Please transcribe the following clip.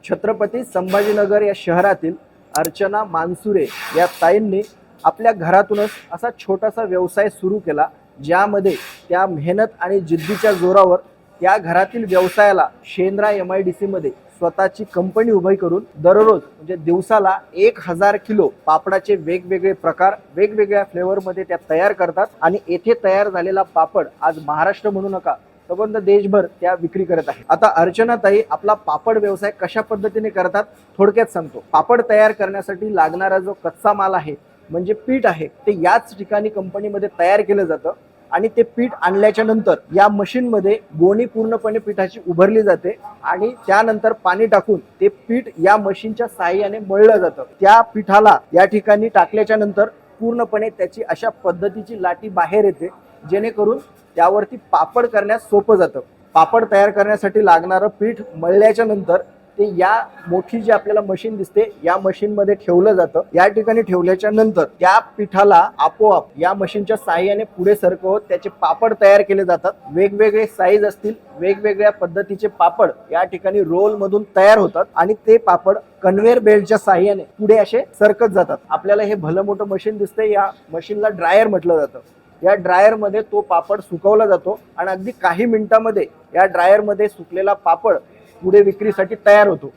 छत्रपती संभाजीनगर या शहरातील अर्चना मानसुरे या ताईंनी आपल्या घरातूनच असा छोटासा व्यवसाय सुरू केला, ज्यामध्ये त्या मेहनत आणि जिद्दीच्या जोरावर त्या घरातील व्यवसायाला शेंद्रा MIDC मध्ये स्वतःची कंपनी उभी करून दररोज म्हणजे दिवसाला 1000 किलो पापडाचे वेगवेगळे प्रकार वेगवेगळ्या फ्लेवरमध्ये त्या तयार करतात आणि येथे तयार झालेला पापड आज महाराष्ट्र म्हणू नका संपूर्ण देशभर त्या विक्री करत आहे। आता अर्चना ताई आपला पापड व्यवसाय कशा पद्धतीने करतात थोडक्यात सांगतो। पापड तयार करण्यासाठी लागणारा जो कच्चा माल आहे म्हणजे पीठ आहे ते याच ठिकाणी कंपनीमध्ये तयार केलं जातं आणि ते पीठ आणल्याच्या नंतर या मशीन मध्ये गोणी पूर्णपणे पिठाची उभरली जाते आणि त्यानंतर पाणी टाकून ते पीठ या मशीनच्या साहाय्याने मळलं जातं। त्या पिठाला या ठिकाणी टाकल्याच्या नंतर पूर्णपणे त्याची अशा पद्धतीची लाटी बाहेर येते, जेणेकरून त्यावरती पापड करण्यास सोपं जातं। पापड तयार करण्यासाठी लागणारं पीठ मळल्याच्या नंतर ते या मोठी जी आपल्याला मशीन दिसते या मशीन मध्ये ठेवलं जातं। या ठिकाणी ठेवल्याच्या नंतर त्या पिठाला आपोआप या मशीनच्या साहाय्याने पुढे सरकवत त्याचे पापड तयार केले जातात। वेगवेगळे साईज असतील, वेगवेगळ्या पद्धतीचे पापड या ठिकाणी रोल मधून तयार होतात आणि ते पापड कन्व्हेअर बेल्टच्या साहाय्याने पुढे असे सरकत जातात। आपल्याला हे भलं मोठं मशीन दिसतंय, या मशीनला ड्रायर म्हटलं जातं। या ड्रायर मध्ये तो पापड सुकवला जातो आणि अगदी काही मिनिटांमध्ये या ड्रायर मध्ये सुकलेला पापड पुढे विक्रीसाठी तयार होतो।